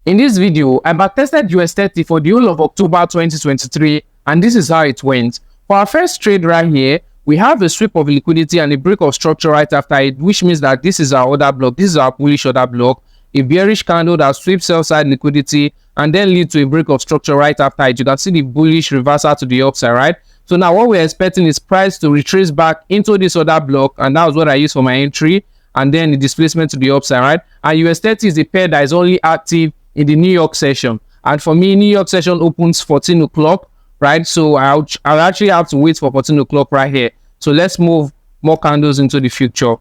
In this video, I backtested US30 for the whole of October 2023, and this is how it went. For our first trade right here, we have a sweep of liquidity and a break of structure right after it, which means that this is our order block. This is our bullish order block. A bearish candle that sweeps sell side liquidity and then lead to a break of structure right after it. You can see the bullish reversal to the upside, right? So now what we're expecting is price to retrace back into this order block, and that was what I used for my entry, and then the displacement to the upside, right? And US30 is the pair that is only active in the New York session, and for me, New York session opens 14 o'clock, right? So I'll actually have to wait for 14 o'clock right here. So let's move more candles into the future.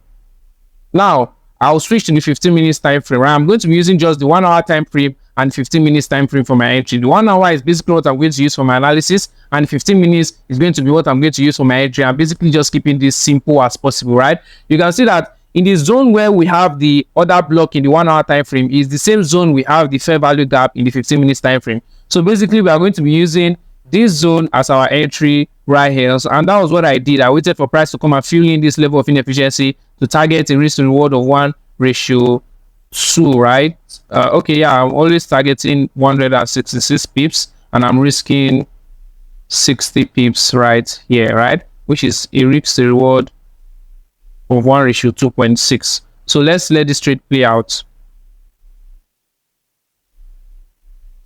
Now I'll switch to the 15 minutes time frame, right? I'm going to be using just the 1 hour time frame and 15 minutes time frame for my entry. The 1 hour is basically what I'm going to use for my analysis, and 15 minutes is going to be what I'm going to use for my entry. I'm basically just keeping this simple as possible, right? You can see that in the zone where we have the order block in the 1 hour time frame is the same zone we have the fair value gap in the 15 minutes time frame. So basically we are going to be using this zone as our entry right here. So, and that was what I did. I waited for price to come and fill in this level of inefficiency to target a risk to reward of 1:2, right? Okay, yeah, I'm always targeting 166 pips and I'm risking 60 pips right here, right? Which is a risk to reward of 1:2.6. So let's let this trade play out.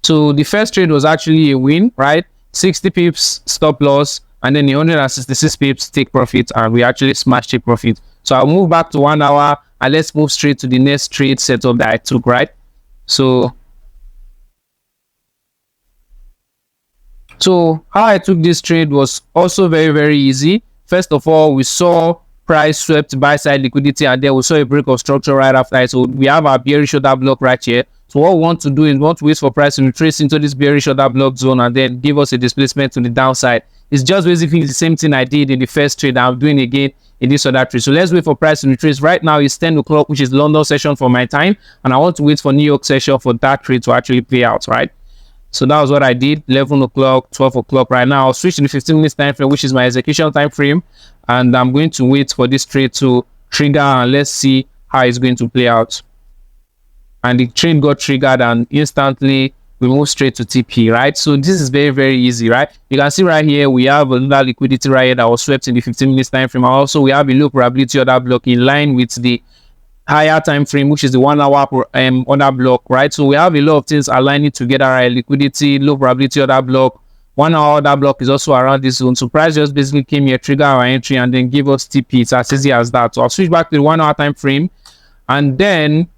So the first trade was actually a win, right? 60 pips stop loss, and then the 166 pips take profit, and we actually smashed a profit. So I'll move back to 1 hour and let's move straight to the next trade setup that I took, right? So how I took this trade was also very easy. First of all, we saw price swept buy side liquidity, and then we saw a break of structure right after it. So we have our bearish order block right here. So what we want to do is we want to wait for price to retrace into this bearish order block zone and then give us a displacement to the downside. It's just basically the same thing I did in the first trade I'm doing again in this other trade. So let's wait for price to retrace. Right now it's 10 o'clock, which is London session for my time, and I want to wait for New York session for that trade to actually play out, right? So that was what I did. 11 o'clock, 12 o'clock. Right now I'll switch to the 15 minutes time frame, which is my execution time frame, and I'm going to wait for this trade to trigger, and let's see how it's going to play out. And the trade got triggered and instantly we move straight to TP, right? So this is very easy, right? You can see right here we have another liquidity right here that was swept in the 15 minutes time frame. Also we have a low probability order block in line with the higher time frame, which is the 1 hour order block, right? So we have a lot of things aligning together, right? Liquidity, low probability order block, 1 hour order block is also around this zone. So price just basically came here, trigger our entry, and then give us TP. It's as easy as that. So I'll switch back to the 1 hour time frame, and then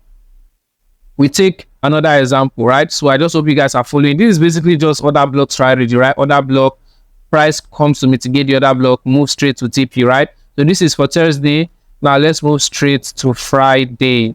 we take another example, right? So I just hope you guys are following. This is basically just order block strategy, right? Order block, price comes to mitigate the order block, move straight to TP, right? So this is for Thursday. Now let's move straight to Friday.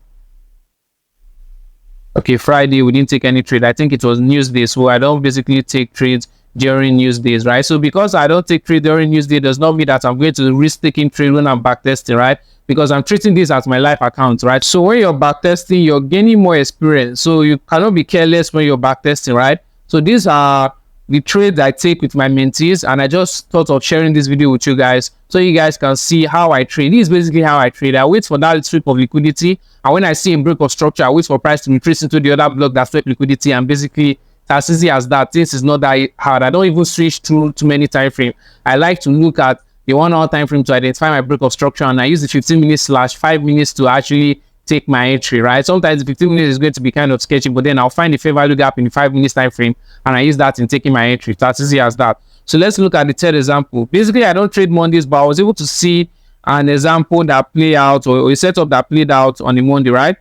Okay, Friday we didn't take any trade. I think it was news day, so I don't basically take trades during news days, right? So because I don't take trade during news day does not mean that I'm going to risk taking trade when I'm backtesting, right? Because I'm treating this as my live account, right? So when you're backtesting, you're gaining more experience, so you cannot be careless when you're backtesting, right? So these are the trades I take with my mentees, and I just thought of sharing this video with you guys so you guys can see how I trade. This is basically how I trade. I wait for that sweep of liquidity, and when I see a break of structure, I wait for price to retrace into the other block that swept liquidity, and basically it's as easy as that. This is not that hard. I don't even switch through too many time frame. I like to look at the 1 hour time frame to identify my break of structure, and I use the 15 minutes / 5 minutes to actually take my entry, right? Sometimes the 15 minutes is going to be kind of sketchy, but then I'll find the fair value gap in the 5 minutes time frame, and I use that in taking my entry. It's as easy as that. So let's look at the third example. Basically I don't trade Mondays, but I was able to see an example that played out, or a setup that played out on the Monday, right?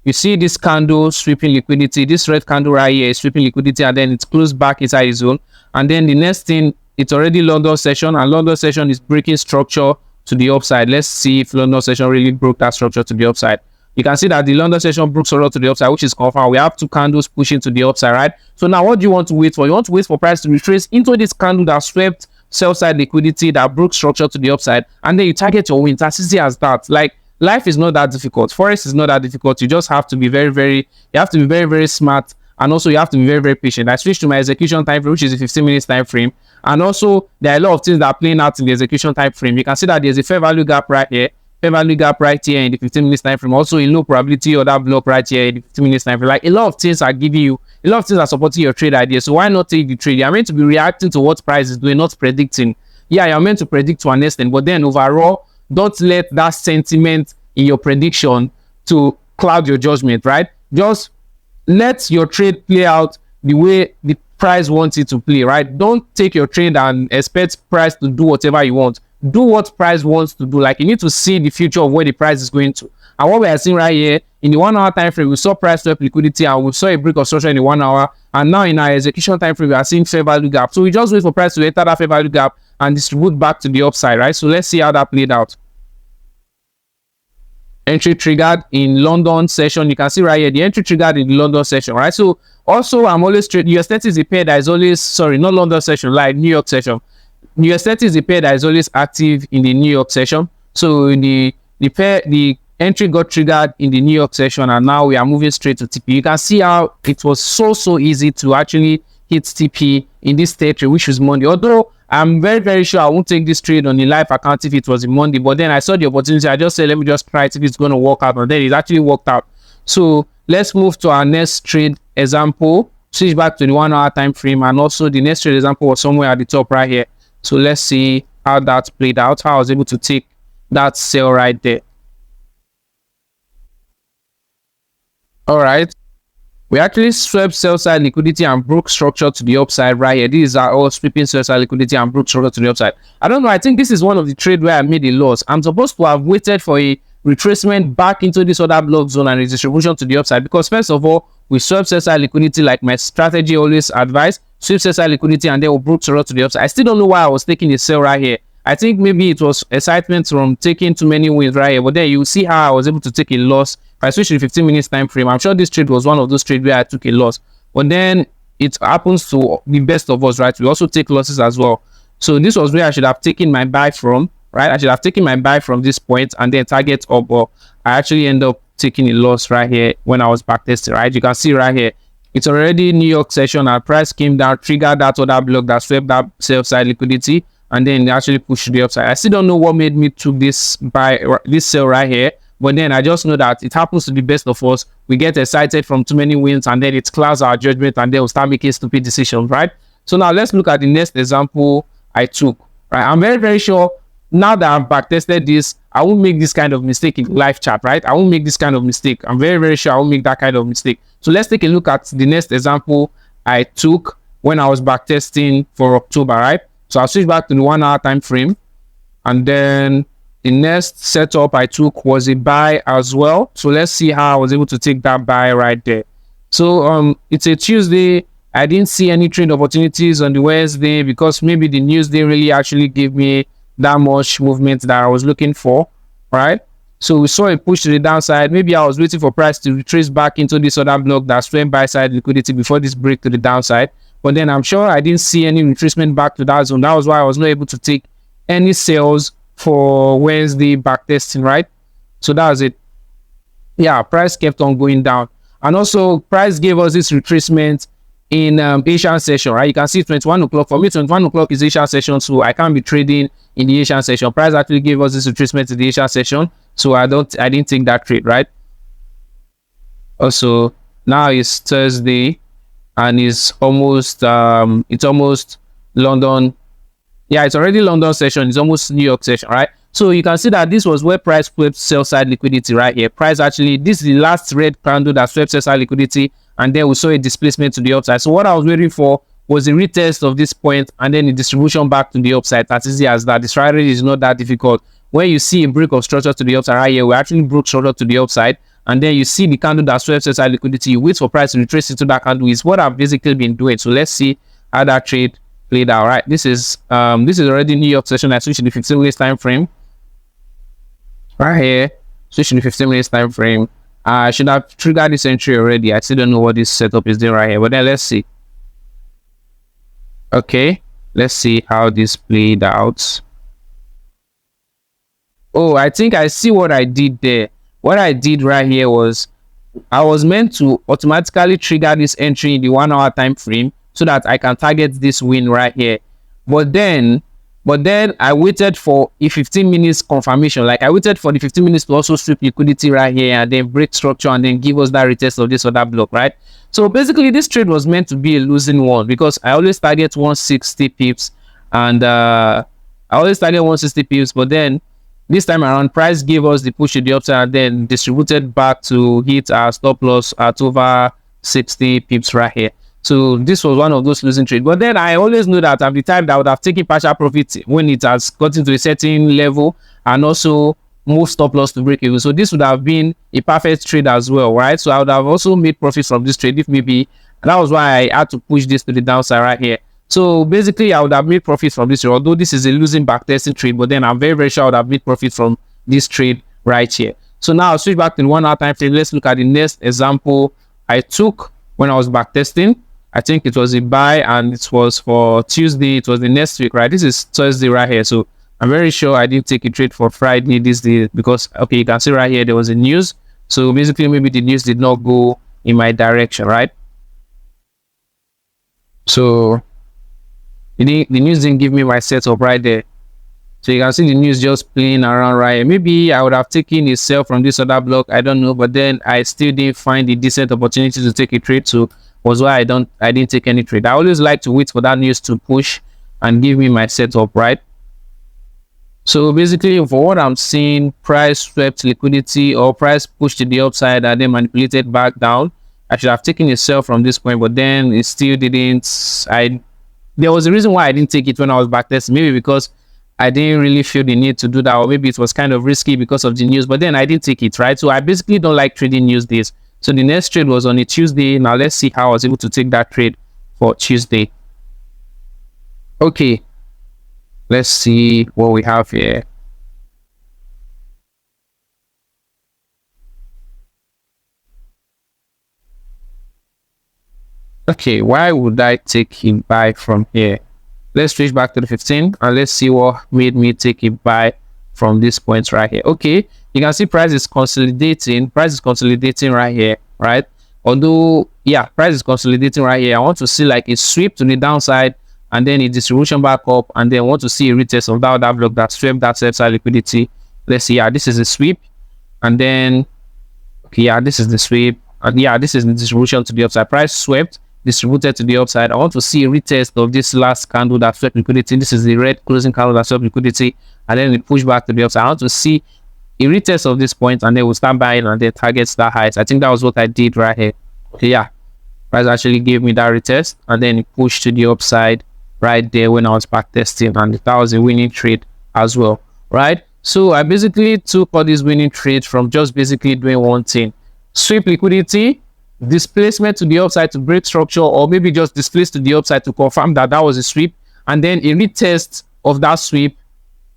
You see this candle sweeping liquidity. This red candle right here is sweeping liquidity, and then it's closed back inside the zone, and then the next thing, it's already London session, and London session is breaking structure to the upside. Let's see if London session really broke that structure to the upside. You can see that the London session broke structure to the upside, which is confirmed. We have 2 candles pushing to the upside, right? So now what do you want to wait for? You want to wait for price to retrace into this candle that swept sell side liquidity, that broke structure to the upside, and then you target your wins. As easy as that. Like, life is not that difficult. Forex is not that difficult. You just have to be very smart, and also you have to be very patient. I switched to my execution time frame, which is a 15 minutes time frame, and also there are a lot of things that are playing out in the execution time frame. You can see that there's a fair value gap right here, fair value gap right here in the 15 minutes time frame, also a low probability order block right here in the 15 minutes time frame. Like, a lot of things are giving you A lot of things are supporting your trade idea. So why not take the trade? You're meant to be reacting to what price is doing, not predicting. Yeah, you're meant to predict to an extent, but then overall, don't let that sentiment in your prediction to cloud your judgment, right? Just let your trade play out the way the price wants it to play, right? Don't take your trade and expect price to do whatever you want. Do what price wants to do. Like, you need to see the future of where the price is going to. And what we are seeing right here in the 1 hour time frame, we saw price swap liquidity and we saw a break of structure in the 1 hour. And now in our execution time frame, we are seeing fair value gap. So we just wait for price to enter that fair value gap and distribute back to the upside, right? So let's see how that played out. Entry triggered in London session. You can see right here the entry triggered in the London session, right? So also, I'm always trading. US30 is a pair that is always, sorry, not London session, like New York session. US30 is a pair that is always active in the New York session. So in the entry got triggered in the New York session, and now we are moving straight to TP. You can see how it was so easy to actually hit TP in this territory, which was Monday. Although I'm very sure I won't take this trade on the live account if it was a Monday, but then I saw the opportunity. I just said, let me just try it if it's going to work out, and then it actually worked out. So let's move to our next trade example. Switch back to the 1 hour time frame, and also the next trade example was somewhere at the top right here. So let's see how that played out, how I was able to take that sell right there. All right, we actually swept sell side liquidity and broke structure to the upside right here. These are all sweeping sell side liquidity and broke structure to the upside. I don't know, I think this is one of the trade where I made a loss. I'm supposed to have waited for a retracement back into this other block zone and redistribution to the upside, because first of all, we swept sell side liquidity like my strategy always advised. Sweep sell side liquidity and then we broke structure to the upside. I still don't know why I was taking a sell right here. I think maybe it was excitement from taking too many wins right here, but then you see how I was able to take a loss. If I switch to the 15 minutes time frame, I'm sure this trade was one of those trades where I took a loss, but then it happens to the best of us, right? We also take losses as well. So this was where I should have taken my buy from, right? I should have taken my buy from this point and then target up, but I actually end up taking a loss right here when I was backtesting, right? You can see right here, it's already New York session, and price came down, triggered that other block that swept that sell side liquidity, and then they actually pushed the upside. I still don't know what made me took this sell right here, but then I just know that it happens to the best of us. We get excited from too many wins, and then it clouds our judgment, and then we'll start making stupid decisions, right? So now let's look at the next example I took, right? I'm very sure now that I've backtested this, I won't make this kind of mistake in live chat, right? I won't make this kind of mistake. I'm very sure I won't make that kind of mistake. So let's take a look at the next example I took when I was backtesting for October, right? So I'll switch back to the 1 hour time frame, and then the next setup I took was a buy as well. So let's see how I was able to take that buy right there. So it's a Tuesday. I didn't see any trade opportunities on the Wednesday because maybe the news didn't really actually give me that much movement that I was looking for, right? So we saw a push to the downside. Maybe I was waiting for price to retrace back into this other block that swam buy side liquidity before this break to the downside. But then I'm sure I didn't see any retracement back to that zone. That was why I was not able to take any sales for Wednesday backtesting, right? So that was it. Yeah, price kept on going down, and also price gave us this retracement in Asian session, right? You can see 21 o'clock. For me, 21 o'clock is Asian session, so I can't be trading in the Asian session. Price actually gave us this retracement in the Asian session, so I didn't take that trade, right? Also, now it's Thursday, and it's almost London. Yeah, it's already London session. It's almost New York session, right? So you can see that this was where price swept sell side liquidity right here. Price actually, this is the last red candle that swept sell side liquidity, and then we saw a displacement to the upside. So what I was waiting for was a retest of this point and then a distribution back to the upside. As easy as that. The strategy is not that difficult. When you see a break of structure to the upside right here, we actually broke structure to the upside, and then you see the candle that swept sell side liquidity. You wait for price to retrace into that candle. Is what I've basically been doing. So let's see how that trade played out. Right, this is already New York session. I switched to the 15 minutes time frame right here. Switch to the 15 minutes time frame. I should have triggered this entry already. I still don't know what this setup is doing right here, but then let's see. Okay, let's see how this played out. Oh, I think I see what I did there. What I did right here was I was meant to automatically trigger this entry in the 1 hour time frame so that I can target this win right here. But then But then I waited for a 15 minutes confirmation. Like I waited for the 15 minutes to also sweep liquidity right here and then break structure and then give us that retest of this other block, right? So basically this trade was meant to be a losing one because I always target 160 pips and I always target 160 pips, but then this time around price gave us the push to the upside and then distributed back to hit our stop loss at over 60 pips right here. So this was one of those losing trades. But then I always knew that I'm the type that would have taken partial profit when it has gotten to a certain level and also move stop loss to break even. So this would have been a perfect trade as well, right? So I would have also made profits from this trade if maybe, and that was why I had to push this to the downside right here. So basically I would have made profits from this trade, although this is a losing backtesting trade, but then I'm very, very sure I would have made profit from this trade right here. So now I'll switch back to the 1 hour time frame. Let's look at the next example I took when I was backtesting. I think it was a buy and it was for Tuesday. It was the next week, right? This is Thursday right here. So I'm very sure I didn't take a trade for Friday this day because, okay, you can see right here, there was a news. So basically maybe the news did not go in my direction, right? So the news didn't give me my setup right there. So you can see the news just playing around right here. Maybe I would have taken a sell from this other block. I don't know. But then I still didn't find a decent opportunity to take a trade. So was why I didn't take any trade. I always like to wait for that news to push and give me my setup, right? So basically for what I'm seeing, price swept liquidity or price pushed to the upside and then manipulated back down. I should have taken a sell from this point, but then it still didn't. There was a reason why I didn't take it when I was backtesting, maybe because I didn't really feel the need to do that, or maybe it was kind of risky because of the news, but then I didn't take it, right? So I basically don't like trading news days. So the next trade was on a Tuesday. Now let's see how I was able to take that trade for Tuesday. Okay, let's see what we have here. Okay, why would I take a buy from here? Let's switch back to the 15 and let's see what made me take a buy from this point right here. Okay, you can see price is consolidating. Price is consolidating right here, right? Although, yeah, price is consolidating right here. I want to see like a sweep to the downside and then a distribution back up, and then I want to see a retest of that other block that swept that sell side liquidity. Let's see. Yeah, this is a sweep, and then okay, yeah, this is the sweep, and yeah, this is the distribution to the upside. Price swept, distributed to the upside. I want to see a retest of this last candle that swept liquidity. This is the red closing candle that swept liquidity, and then it push back to the upside. I want to see a retest of this point, and then we'll start buying and then target that height. I think that was what I did right here. Okay, yeah, price actually gave me that retest, and then it pushed to the upside right there when I was back testing, and that was a winning trade as well, right? So I basically took all these winning trades from just basically doing one thing: sweep liquidity, displacement to the upside to break structure, or maybe just displace to the upside to confirm that that was a sweep, and then a retest of that sweep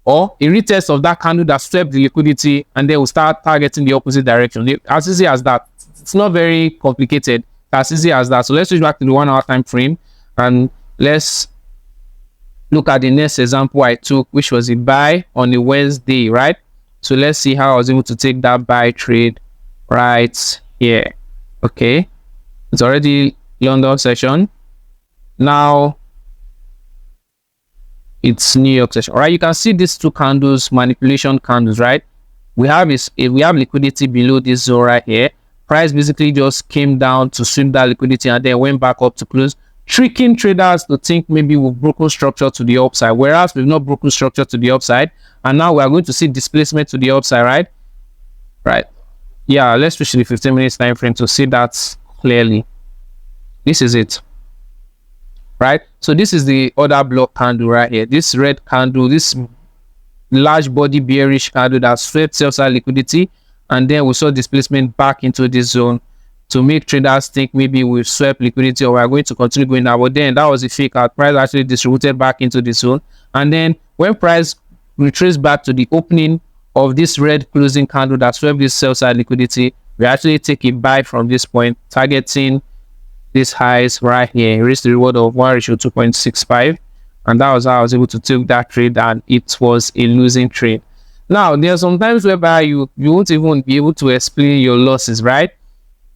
or a retest of that candle that swept the liquidity, and then we'll start targeting the opposite direction. As easy as that. It's not very complicated. As easy as that. So let's switch back to the 1 hour time frame and let's look at the next example I took, which was a buy on a Wednesday, right? So let's see how I was able to take that buy trade right here. Okay, it's already London session. Now it's New York session. All right, you can see these two candles, manipulation candles, right? We have liquidity below this zone right here. Price basically just came down to swim that liquidity and then went back up to close, tricking traders to think maybe we've broken structure to the upside, whereas we've not broken structure to the upside. And now we are going to see displacement to the upside, right? Right. Yeah, let's switch to the 15 minutes time frame to see that clearly. This is it, right? So this is the other block candle right here. This red candle, this large body bearish candle that swept sell side liquidity, and then we saw displacement back into this zone to make traders think maybe we've swept liquidity or we're going to continue going down. But then that was a fake out. Price actually distributed back into the zone, and then when price retraced back to the opening of this red closing candle that swept this sell side liquidity, we actually take a buy from this point, targeting these highs right here. Reached the reward of 1:2.65, and that was how I was able to take that trade, and it was a losing trade. Now there are some times whereby you won't even be able to explain your losses, right?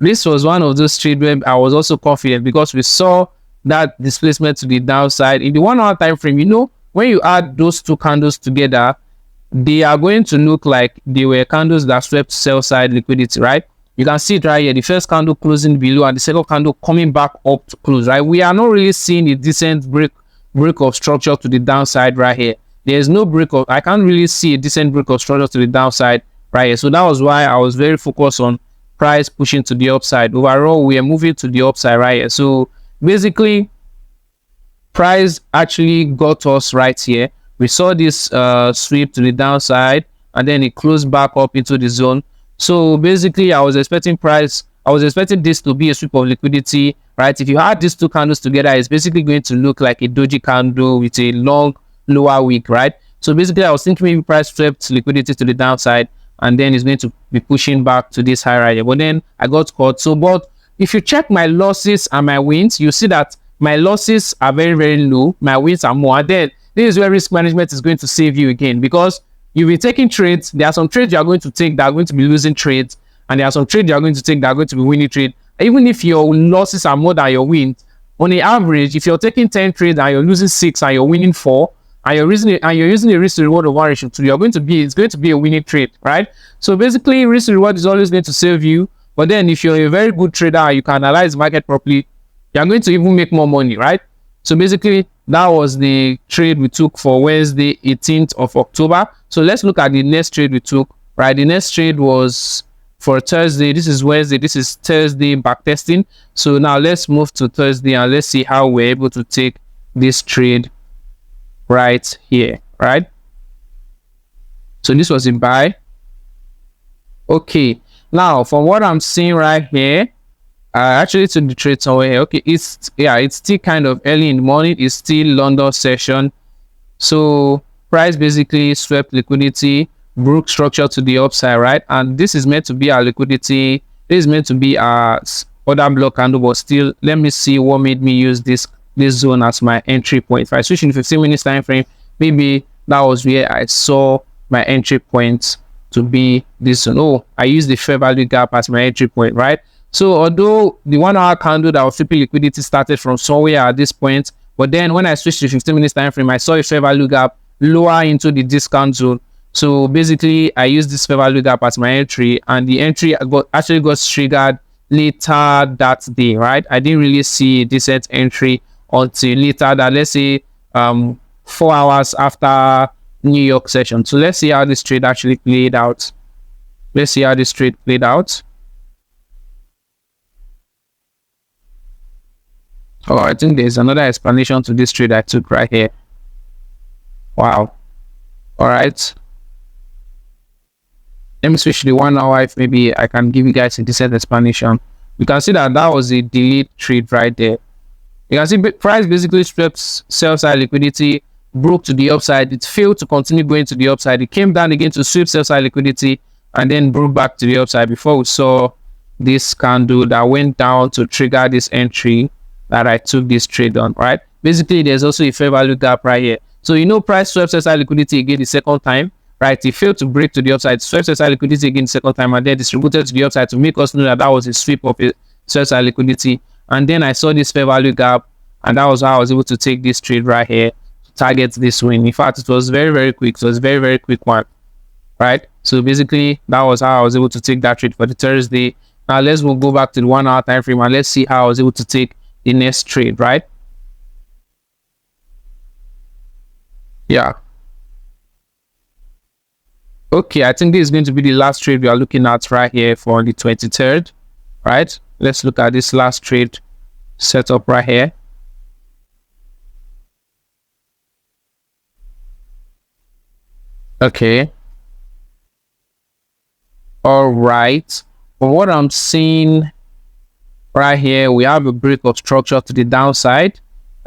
This was one of those trades where I was also confident because we saw that displacement to the downside in the 1 hour time frame. You know, when you add those two candles together, they are going to look like they were candles that swept sell side liquidity, right? You can see it right here, the first candle closing below and the second candle coming back up to close, right? We are not really seeing a decent break of structure to the downside right here. There's no break of, I can't really see a decent break of structure to the downside right here. So that was why I was very focused on price pushing to the upside. Overall, we are moving to the upside right here. So basically, price actually got us right here. We saw this sweep to the downside, and then it closed back up into the zone. So basically, I was expecting this to be a sweep of liquidity, right? If you add these two candles together, it's basically going to look like a doji candle with a long lower wick, right? So basically, I was thinking maybe price swept liquidity to the downside, and then it's going to be pushing back to this high right here. But then I got caught. So, but if you check my losses and my wins, you see that my losses are very, very low. My wins are more. And then this is where risk management is going to save you again, because you'll be taking trades. There are some trades you are going to take that are going to be losing trades, and there are some trades you are going to take that are going to be winning trade. Even if your losses are more than your wins, on the average, if you're taking 10 trades and you're losing 6 and you're winning 4, and you're using a risk to reward of 1:2, it's going to be a winning trade, right? So basically, risk to reward is always going to save you. But then if you're a very good trader, you can analyze the market properly, you're going to even make more money, right? So basically, that was the trade we took for Wednesday, 18th of October. So let's look at the next trade we took, right? The next trade was for Thursday. This is Wednesday. This is Thursday backtesting. So now let's move to Thursday and let's see how we're able to take this trade right here, right? So this was a buy. Okay. Now, from what I'm seeing right here, I actually took the trade somewhere here. Okay, it's still kind of early in the morning. It's still London session. So price basically swept liquidity, broke structure to the upside, right? And this is meant to be our liquidity. This is meant to be our other block candle, but still, let me see what made me use this zone as my entry point. If I switch in 15 minutes time frame, maybe that was where I saw my entry point to be this zone. Oh, I used the fair value gap as my entry point, right? So although the 1 hour candle that was flipping liquidity started from somewhere at this point, but then when I switched to 15 minutes time frame, I saw a fair value gap lower into the discount zone. So basically, I used this fair value gap as my entry, and the entry actually got triggered later that day, right? I didn't really see a decent entry until later, that let's say 4 hours after New York session. So let's see how this trade actually played out. Let's see how this trade played out. Oh, I think there's another explanation to this trade I took right here. Wow. All right. Let me switch to the 1 hour if maybe I can give you guys a decent explanation. You can see that that was a delayed trade right there. You can see price basically swept sell side liquidity, broke to the upside. It failed to continue going to the upside. It came down again to sweep sell side liquidity and then broke back to the upside before we saw this candle that went down to trigger this entry that I took this trade on, right? Basically, there's also a fair value gap right here. So, you know, price swept sell side liquidity again the second time, right? It failed to break to the upside, swept sell side liquidity again the second time, and then distributed to the upside to make us know that that was a sweep of a sell side liquidity. And then I saw this fair value gap, and that was how I was able to take this trade right here to target this win. In fact, it was very, very quick. So it was a very, very quick one, right? So basically, that was how I was able to take that trade for the Thursday. Now let's go back to the 1 hour time frame and let's see how I was able to take the next trade, right? Yeah. Okay, I think this is going to be the last trade we are looking at right here for the 23rd, right? Let's look at this last trade setup right here. Okay. All right. From what I'm seeing right here, we have a break of structure to the downside,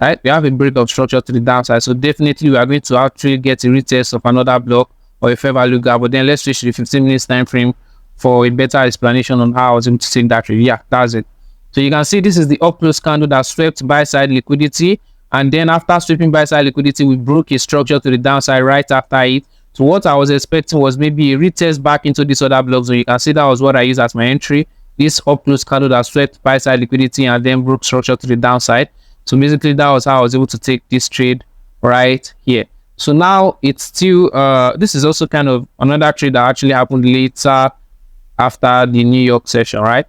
right? We have a break of structure to the downside. So definitely we are going to actually get a retest of another block or a fair value gap. But then let's switch to the 15 minutes time frame for a better explanation on how I was able to take that trade. Yeah, that's it. So you can see this is the up close candle that swept buy side liquidity. And then after sweeping buy side liquidity, we broke a structure to the downside right after it. So what I was expecting was maybe a retest back into this other block. So you can see that was what I used as my entry. This up close candle that swept buy side liquidity and then broke structure to the downside. So basically that was how I was able to take this trade right here. So now it's still this is also kind of another trade that actually happened later after the New York session, right?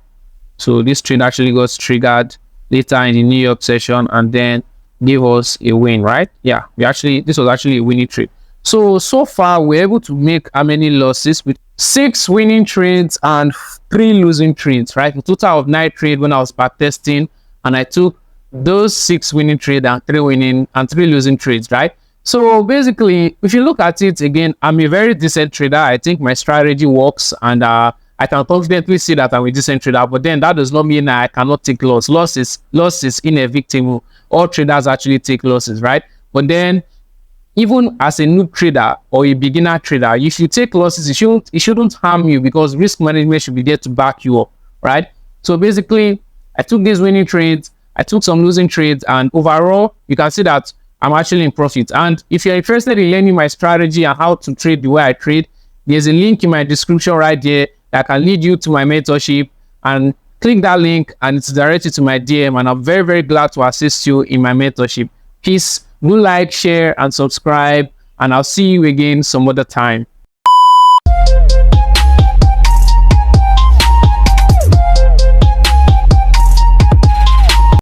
So this trade actually got triggered later in the New York session and then gave us a win, right? Yeah, this was actually a winning trade. So far we're able to make how many losses? With 6 winning trades and 3 losing trades, right? A total of 9 trades when I was backtesting, and I took those 6 winning trades and 3 losing trades, right? So basically, if you look at it again, I'm a very decent trader. I think my strategy works, and I can confidently say that I'm a decent trader. But then that does not mean that I cannot take loss. Loss is inevitable. All traders actually take losses, right? But then, even as a new trader or a beginner trader, if you take losses, it shouldn't harm you, because risk management should be there to back you up, right? So basically, I took these winning trades, I took some losing trades, and overall, you can see that I'm actually in profit. And if you're interested in learning my strategy and how to trade the way I trade, there's a link in my description right there that can lead you to my mentorship, and click that link and it's directed to my DM, and I'm very, very glad to assist you in my mentorship. Peace. Do like, share, and subscribe, and I'll see you again some other time.